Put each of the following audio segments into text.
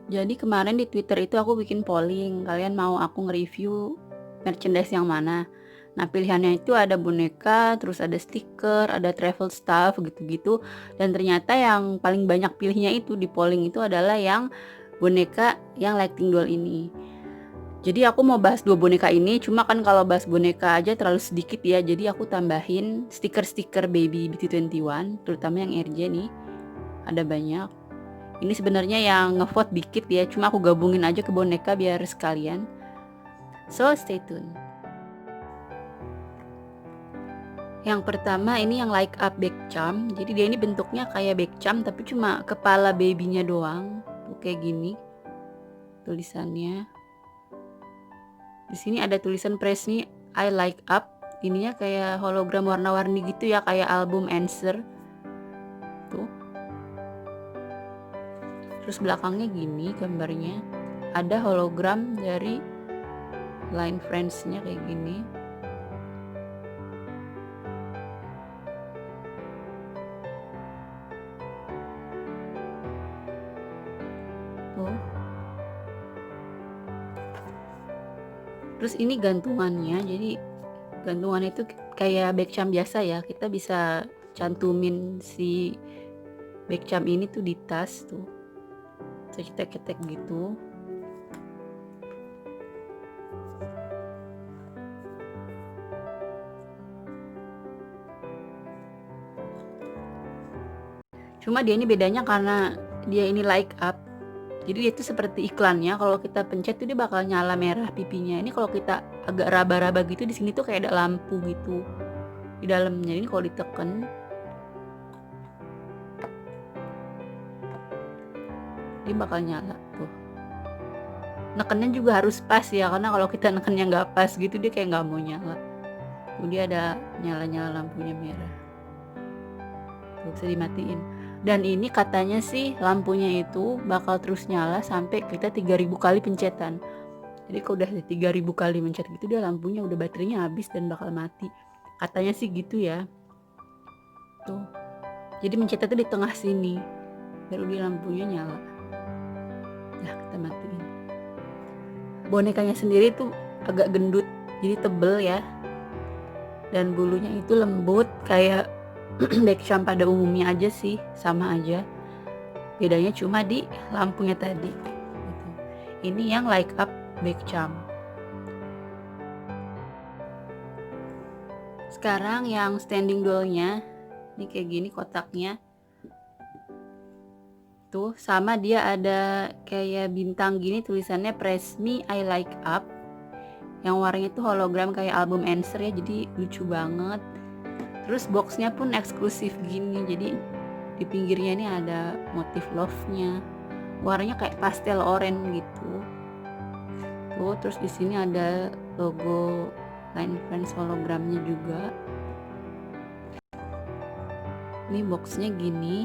Jadi kemarin di Twitter itu aku bikin polling, kalian mau aku nge-review merchandise yang mana? Nah, pilihannya itu ada boneka, terus ada stiker, ada travel stuff gitu-gitu. Dan ternyata yang paling banyak pilihnya itu di polling itu adalah yang boneka yang Lighting Doll ini. Jadi aku mau bahas dua boneka ini, cuma kan kalau bahas boneka aja terlalu sedikit ya. Jadi aku tambahin stiker-stiker Baby BT21, terutama yang RJ nih. Ada banyak. Ini sebenarnya yang ngevote dikit ya, cuma aku gabungin aja ke boneka biar sekalian. So, stay tune. Yang pertama ini yang Like Up Baekcham. Jadi dia ini bentuknya kayak Baekcham tapi cuma kepala babynya doang. Tuh kayak gini tulisannya. Di sini ada tulisan Press Me I Like Up. Ininya kayak hologram warna-warni gitu ya, kayak album Answer. Tuh. Terus belakangnya gini gambarnya. Ada hologram dari line friends-nya kayak gini. Tuh. Terus ini gantungannya, jadi gantungan itu kayak Baekcham biasa ya, kita bisa cantumin si Baekcham ini tuh di tas tuh, cetek-cetek gitu. Cuma dia ini bedanya karena dia ini Like Up, jadi dia itu seperti iklannya, kalau kita pencet tuh dia bakal nyala merah pipinya. Ini kalau kita agak raba-raba gitu, di sini tuh kayak ada lampu gitu di dalamnya. Ini kalau diteken dia bakal nyala tuh. Nekennya juga harus pas ya, karena kalau kita nekennya nggak pas gitu dia kayak nggak mau nyala. Tuh dia ada nyala-nyala lampunya merah. Tuh bisa dimatiin. Dan ini katanya sih lampunya itu bakal terus nyala sampai kita 3000 kali pencetan. Jadi kalau udah 3000 kali mencet gitu dia lampunya udah baterainya habis dan bakal mati. Katanya sih gitu ya. Tuh. Jadi mencetnya tuh di tengah sini. Baru dia lampunya nyala. Nah, kita matiin. Bonekanya sendiri tuh agak gendut, jadi tebel ya. Dan bulunya itu lembut kayak Baekcham pada umumnya aja sih, sama aja. Bedanya cuma di lampunya tadi gitu. Ini yang Like Up Baekcham. Sekarang yang standing doll-nya, ini kayak gini kotaknya. Tuh sama dia ada kayak bintang gini tulisannya Press Me I Like Up. Yang warnanya itu hologram kayak album Answer ya, jadi lucu banget. Terus boxnya pun eksklusif gini, jadi di pinggirnya ini ada motif love-nya. Warnanya kayak pastel oranye gitu. Tuh, terus di sini ada logo Line Friends hologramnya juga. Ini boxnya gini.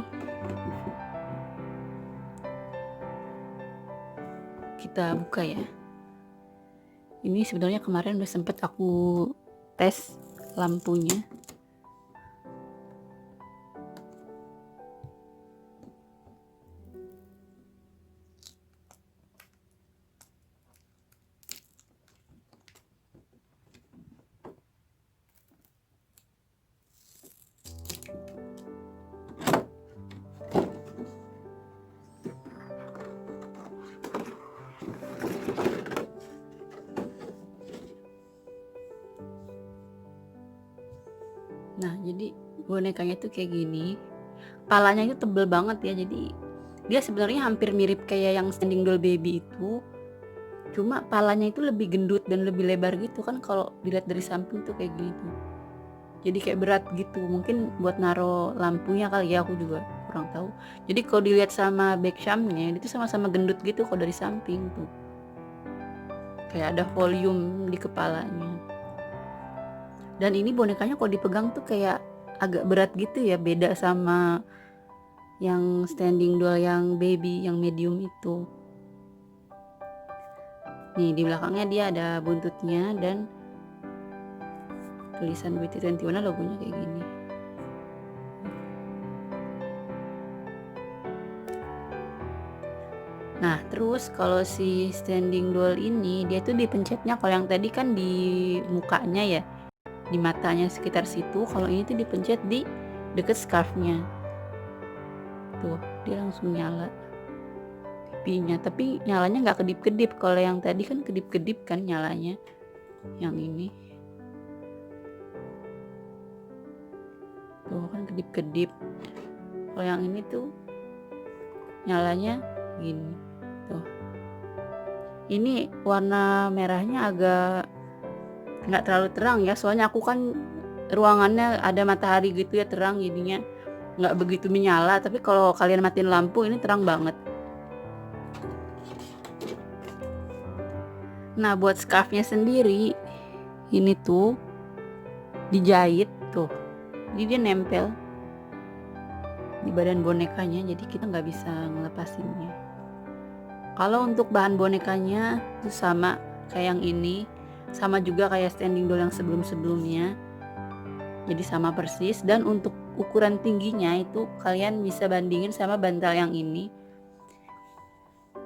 Kita buka ya. Ini sebenarnya kemarin udah sempet aku tes lampunya. Nah, jadi bonekanya tuh kayak gini. Palanya itu tebel banget ya, jadi dia sebenarnya hampir mirip kayak yang standing doll baby itu. Cuma palanya itu lebih gendut dan lebih lebar gitu kan, kalau dilihat dari samping tuh kayak gini tuh. Jadi kayak berat gitu, mungkin buat naro lampunya kali ya, aku juga kurang tahu. Jadi kalau dilihat sama Baekchamnya, itu sama-sama gendut gitu kalau dari samping tuh. Kayak ada volume di kepalanya. Dan ini bonekanya kalau dipegang tuh kayak agak berat gitu ya, beda sama yang standing doll yang baby, yang medium itu. Nih di belakangnya dia ada buntutnya dan tulisan BT21 logonya kayak gini. Nah, terus kalau si standing doll ini dia tuh dipencetnya, kalau yang tadi kan di mukanya ya, di matanya sekitar situ, kalau ini tuh dipencet di deket scarfnya. Tuh, dia langsung nyala pipinya, tapi nyalanya nggak kedip-kedip. Kalau yang tadi kan kedip-kedip kan nyalanya. Yang ini tuh kan kedip-kedip. Kalau yang ini tuh nyalanya gini. Tuh. Ini warna merahnya agak nggak terlalu terang ya, soalnya aku kan ruangannya ada matahari gitu ya, terang jadinya nggak begitu menyala. Tapi kalau kalian matiin lampu ini terang banget. Nah, buat scarfnya sendiri ini tuh dijahit tuh, jadi dia nempel di badan bonekanya, jadi kita nggak bisa ngelepasinnya. Kalau untuk bahan bonekanya itu sama kayak yang ini, sama juga kayak standing doll yang sebelum-sebelumnya, jadi sama persis. Dan untuk ukuran tingginya itu kalian bisa bandingin sama bantal yang ini.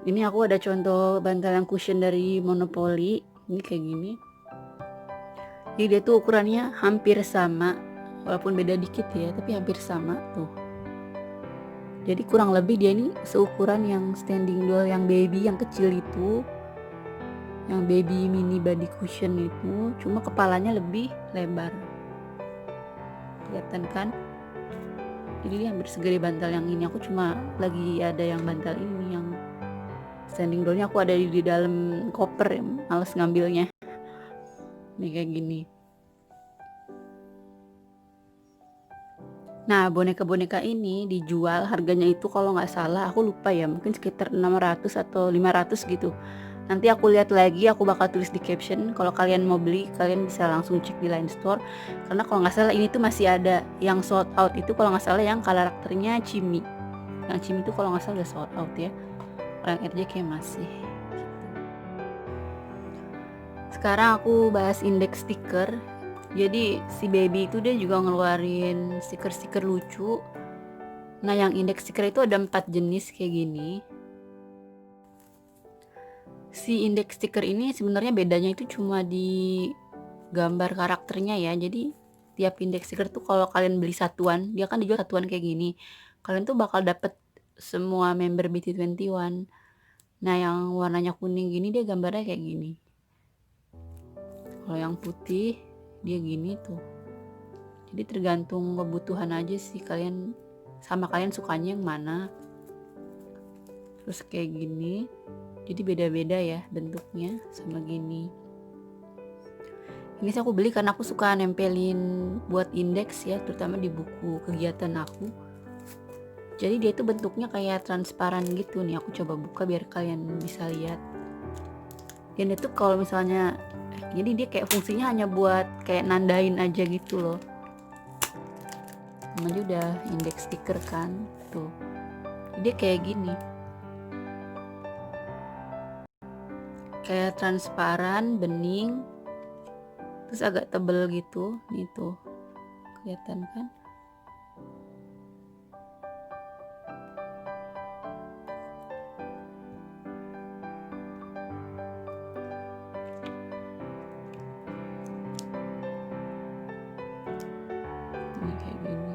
Ini aku ada contoh bantal yang cushion dari Monopoly, ini kayak gini. Jadi dia tuh ukurannya hampir sama, walaupun beda dikit ya, tapi hampir sama tuh. Jadi kurang lebih dia ini seukuran yang standing doll yang baby yang kecil itu, yang baby mini body cushion itu, cuma kepalanya lebih lebar. Kelihatan kan? Jadi dia hampir segede bantal yang ini. Aku cuma lagi ada yang bantal ini, yang standing dollnya aku ada di dalam koper ya, males ngambilnya. Nih kayak gini. Nah, boneka-boneka ini dijual harganya itu kalau nggak salah, aku lupa ya, mungkin sekitar 600 atau 500 gitu. Nanti aku lihat lagi, aku bakal tulis di caption. Kalau kalian mau beli, kalian bisa langsung cek di Line Store. Karena kalau nggak salah ini tuh masih ada yang sold out itu, kalau nggak salah yang karakternya Chimmy. Yang Chimmy itu kalau nggak salah udah sold out ya. Kalau yang RJ kayak masih. Sekarang aku bahas indeks stiker. Jadi si baby itu dia juga ngeluarin stiker-stiker lucu. Nah, yang indeks stiker itu ada 4 jenis kayak gini. Si indeks stiker ini sebenarnya bedanya itu cuma di gambar karakternya ya. Jadi tiap indeks stiker tuh kalau kalian beli satuan, dia kan dijual satuan kayak gini. Kalian tuh bakal dapet semua member BT21. Nah, yang warnanya kuning gini dia gambarnya kayak gini. Kalau yang putih dia gini tuh. Jadi tergantung kebutuhan aja sih kalian, sama kalian sukanya yang mana. Terus kayak gini, jadi beda-beda ya bentuknya sama gini. Ini sih aku beli karena aku suka nempelin buat indeks ya, terutama di buku kegiatan aku. Jadi dia tuh bentuknya kayak transparan gitu nih. Aku coba buka biar kalian bisa lihat. Dan itu kalau misalnya, jadi dia kayak fungsinya hanya buat kayak nandain aja gitu loh. Namanya udah indeks stiker kan tuh. Dia kayak gini, kayak transparan, bening, terus agak tebel gitu. Nih tuh kelihatan kan. Ini kayak gini.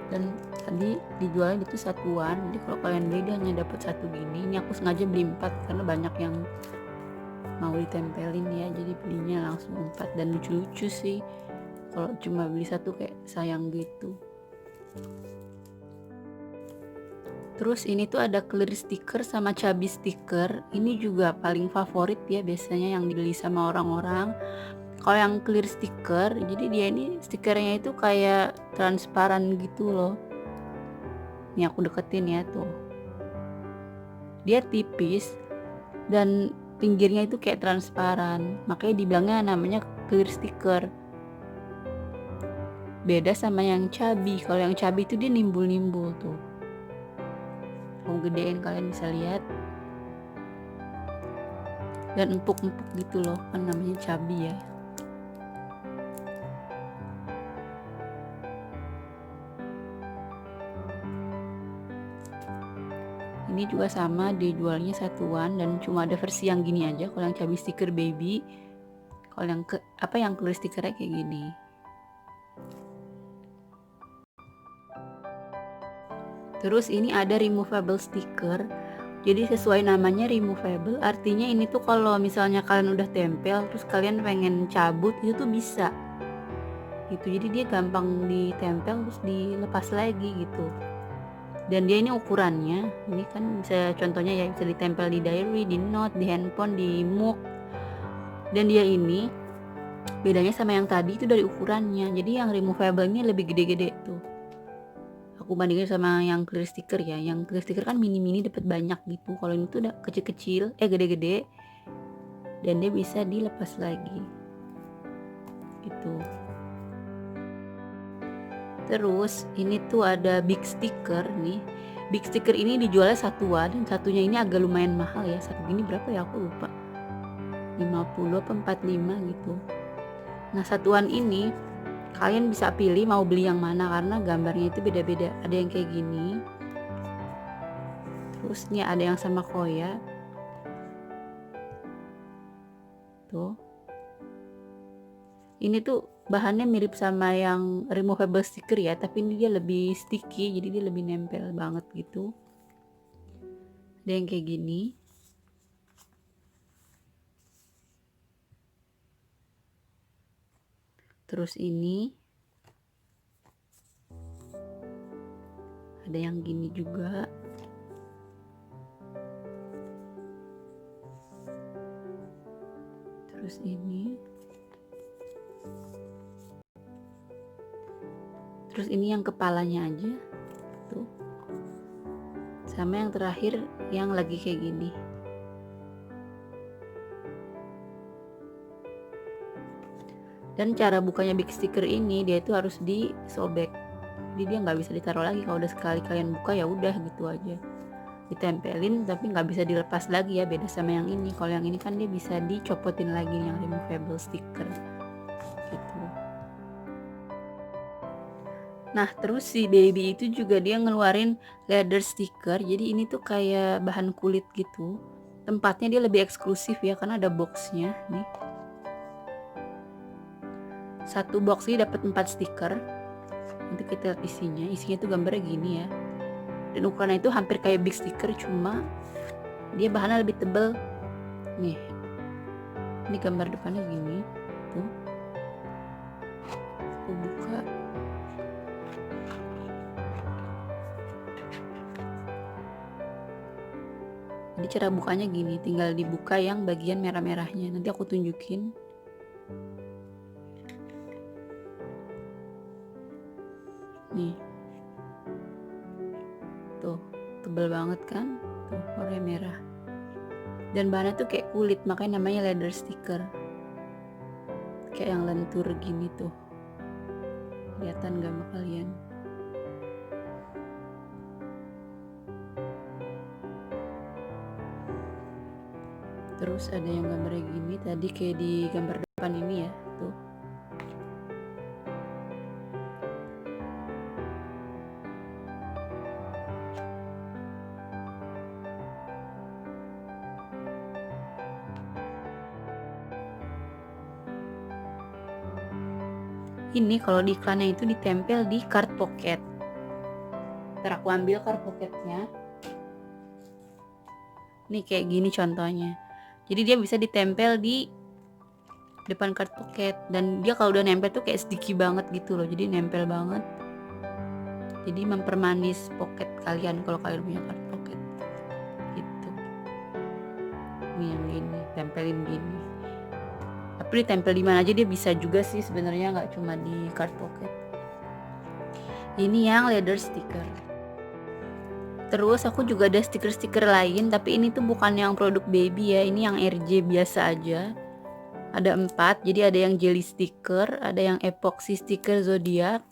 Dan tadi dijualnya itu satuan, jadi kalau kalian beli dia hanya dapat satu gini. Ini aku sengaja beli 4 karena banyak yang mau ditempelin ya, jadi belinya langsung 4. Dan lucu-lucu sih, kalau cuma beli satu kayak sayang gitu. Terus ini tuh ada clear stiker sama chubby stiker. Ini juga paling favorit ya biasanya yang dibeli sama orang-orang. Kalau yang clear stiker, jadi dia ini stikernya itu kayak transparan gitu loh. Nih aku deketin ya tuh. Dia tipis dan pinggirnya itu kayak transparan. Makanya dibilangnya namanya clear stiker. Beda sama yang chubby. Kalau yang chubby itu dia nimbul-nimbul tuh. Aku gedein kalian bisa lihat. Dan empuk-empuk gitu loh, kan namanya chubby ya. Ini juga sama, dijualnya satuan dan cuma ada versi yang gini aja. Kalau yang cabai stiker baby, kalau yang clear stikernya kayak gini. Terus ini ada removable sticker. Jadi sesuai namanya removable, artinya ini tuh kalau misalnya kalian udah tempel terus kalian pengen cabut itu tuh bisa. Gitu. Jadi dia gampang ditempel terus dilepas lagi gitu. Dan dia ini ukurannya, ini kan bisa contohnya ya, bisa ditempel di diary, di note, di handphone, di mug. Dan dia ini bedanya sama yang tadi itu dari ukurannya. Jadi yang removable ini lebih gede-gede tuh. Aku bandingin sama yang clear sticker ya. Yang clear sticker kan mini-mini dapat banyak gitu. Kalau ini tuh udah kecil-kecil, gede-gede. Dan dia bisa dilepas lagi. Gitu. Terus ini tuh ada big sticker nih. Big sticker ini dijualnya satuan dan satunya ini agak lumayan mahal ya. Satu gini berapa ya aku lupa. 50 apa 45 gitu. Nah, satuan ini kalian bisa pilih mau beli yang mana karena gambarnya itu beda-beda. Ada yang kayak gini. Terus nih ada yang sama koya. Tuh. Ini tuh bahannya mirip sama yang removable sticker ya, tapi ini dia lebih sticky, jadi dia lebih nempel banget gitu. Ada yang kayak gini. Terus ini ada yang gini juga. Terus ini. Terus ini yang kepalanya aja tuh. Sama yang terakhir yang lagi kayak gini. Dan cara bukanya big sticker ini dia itu harus disobek. Jadi dia nggak bisa ditaruh lagi. Kalau udah sekali kalian buka ya udah gitu aja. Ditempelin tapi nggak bisa dilepas lagi ya, beda sama yang ini. Kalau yang ini kan dia bisa dicopotin lagi yang removable sticker gitu. Nah, terus si baby itu juga dia ngeluarin leather sticker. Jadi ini tuh kayak bahan kulit gitu. Tempatnya dia lebih eksklusif ya karena ada boxnya nih. Satu box ini dapat 4 stiker. Nanti kita lihat isinya. Isinya tuh gambarnya gini ya. Dan ukurannya itu hampir kayak big sticker, cuma dia bahannya lebih tebal. Nih. Ini gambar depannya gini. Tuh. Aku buka. Jadi cara bukanya gini, tinggal dibuka yang bagian merah-merahnya. Nanti aku tunjukin. Nih. Tuh, tebal banget kan? Tuh, warna merah. Dan bahannya tuh kayak kulit, makanya namanya leather sticker. Kayak yang lentur gini tuh. Kelihatan gak sama kalian? Terus ada yang gambarnya gini, tadi kayak di gambar depan ini ya, tuh. Ini kalau di iklannya itu ditempel di card pocket. Ntar aku ambil card pocketnya. Nih kayak gini contohnya. Jadi dia bisa ditempel di depan card pocket. Dan dia kalau udah nempel tuh kayak sticky banget gitu loh. Jadi nempel banget. Jadi mempermanis pocket kalian kalau kalian punya card pocket. Gitu. Ini yang gini, tempelin gini. Tapi ditempel di mana aja dia bisa juga sih sebenarnya, nggak cuma di card pocket. Ini yang leather sticker. Terus aku juga ada stiker-stiker lain, tapi ini tuh bukan yang produk baby ya, ini yang RJ biasa aja. Ada 4, jadi ada yang jelly sticker, ada yang epoxy sticker zodiac,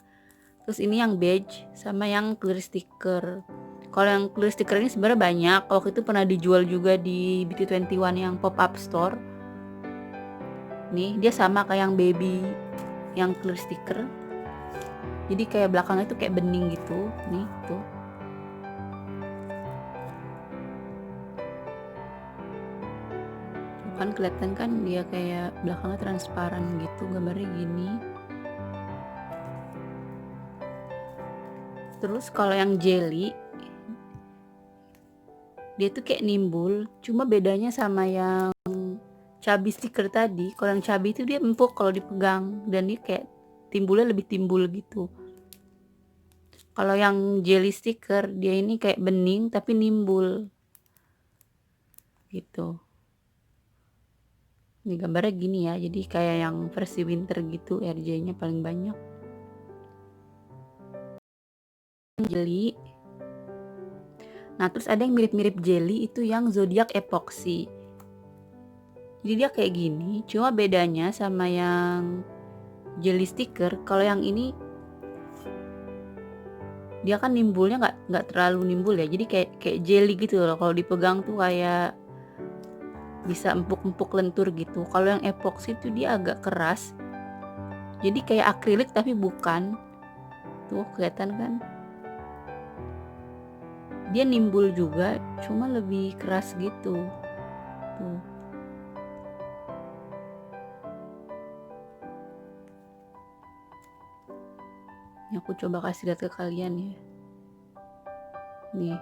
terus ini yang beige, sama yang clear sticker. Kalau yang clear sticker ini sebenarnya banyak, waktu itu pernah dijual juga di BT21 yang pop-up store. Nih, dia sama kayak yang baby, yang clear sticker. Jadi kayak belakangnya tuh kayak bening gitu, nih tuh. Kan kelihatan kan dia kayak belakangnya transparan gitu, gambarnya gini. Terus kalau yang jelly, dia tuh kayak nimbul, cuma bedanya sama yang chubby sticker tadi, kalau yang chubby itu dia empuk kalau dipegang, dan dia kayak timbulnya lebih timbul gitu. Kalau yang jelly sticker, dia ini kayak bening tapi nimbul gitu. Ini gambarnya gini ya, jadi kayak yang versi winter gitu, RJ-nya paling banyak. Jelly. Nah, terus ada yang mirip-mirip jelly itu yang zodiac epoxy. Jadi dia kayak gini, cuma bedanya sama yang jelly sticker, kalau yang ini dia kan nimbulnya nggak terlalu nimbul ya, jadi kayak jelly gitu loh, kalau dipegang tuh kayak bisa empuk-empuk lentur gitu. Kalau yang epoxy itu dia agak keras, jadi kayak akrilik tapi bukan. Tuh kelihatan kan, dia nimbul juga cuma lebih keras gitu tuh. Ini aku coba kasih lihat ke kalian ya, nih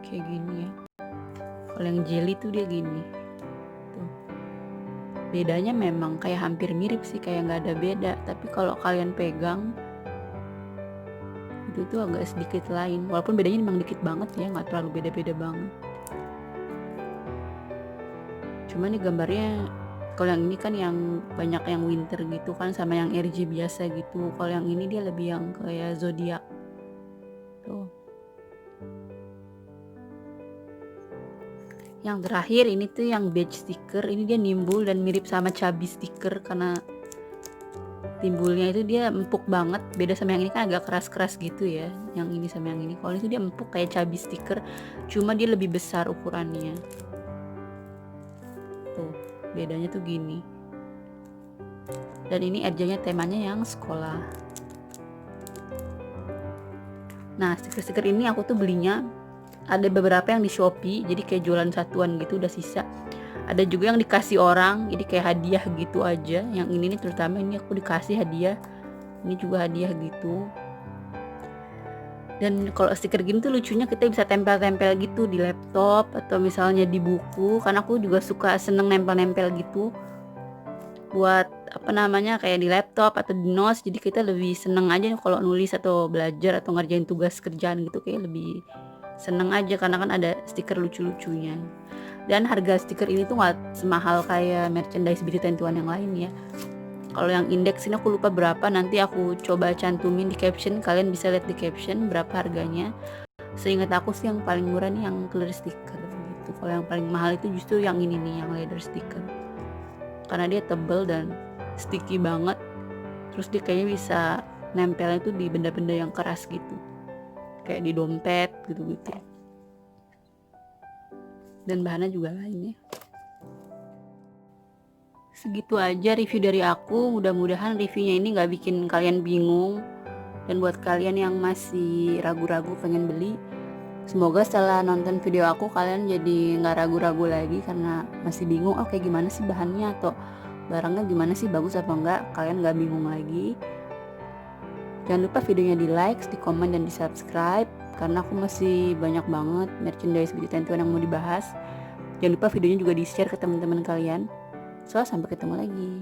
kayak gini ya. Kalau yang jelly tuh dia gini tuh. Bedanya memang kayak hampir mirip sih, kayak nggak ada beda, tapi kalau kalian pegang itu tuh agak sedikit lain, walaupun bedanya memang dikit banget ya, nggak terlalu beda-beda banget. Cuma nih gambarnya, kalau yang ini kan yang banyak yang winter gitu kan, sama yang RJ biasa gitu. Kalau yang ini dia lebih yang kayak zodiak tuh. Yang terakhir ini tuh yang beige sticker, ini dia nimbul dan mirip sama chubby sticker karena timbulnya itu dia empuk banget. Beda sama yang ini kan agak keras-keras gitu ya, yang ini sama yang ini. Kalau itu dia empuk kayak chubby sticker, cuma dia lebih besar ukurannya tuh. Bedanya tuh gini. Dan ini RJ-nya temanya yang sekolah. Nah, stiker-stiker ini aku tuh belinya ada beberapa yang di Shopee, jadi kayak jualan satuan gitu udah sisa. Ada juga yang dikasih orang, jadi kayak hadiah gitu aja. Yang ini nih terutama ini aku dikasih hadiah. Ini juga hadiah gitu. Dan kalau stiker gini tuh lucunya kita bisa tempel-tempel gitu di laptop atau misalnya di buku. Karena aku juga suka seneng nempel-nempel gitu. Buat apa namanya, kayak di laptop atau di notes, jadi kita lebih seneng aja kalau nulis atau belajar atau ngerjain tugas kerjaan gitu, kayak lebih seneng aja karena kan ada stiker lucu-lucunya. Dan harga stiker ini tuh nggak semahal kayak merchandise BT21 yang lain ya. Kalau yang indeks ini aku lupa berapa, nanti aku coba cantumin di caption, kalian bisa lihat di caption berapa harganya. Seingat aku sih yang paling murah nih yang clear sticker gitu. Kalau yang paling mahal itu justru yang ini nih, yang leather sticker, karena dia tebel dan sticky banget. Terus dia kayaknya bisa nempelnya tuh di benda-benda yang keras gitu, kayak di dompet gitu-gitu. Dan bahannya juga lain ya. Segitu aja review dari aku. Mudah-mudahan reviewnya ini gak bikin kalian bingung. Dan buat kalian yang masih ragu-ragu pengen beli, semoga setelah nonton video aku kalian jadi gak ragu-ragu lagi karena masih bingung, oh kayak gimana sih bahannya atau barangnya gimana sih, bagus apa enggak. Kalian gak bingung lagi. Jangan lupa videonya di like, di komen, dan di subscribe, karena aku masih banyak banget merchandise BT21 yang mau dibahas. Jangan lupa videonya juga di share ke teman-teman kalian. So, sampai ketemu lagi.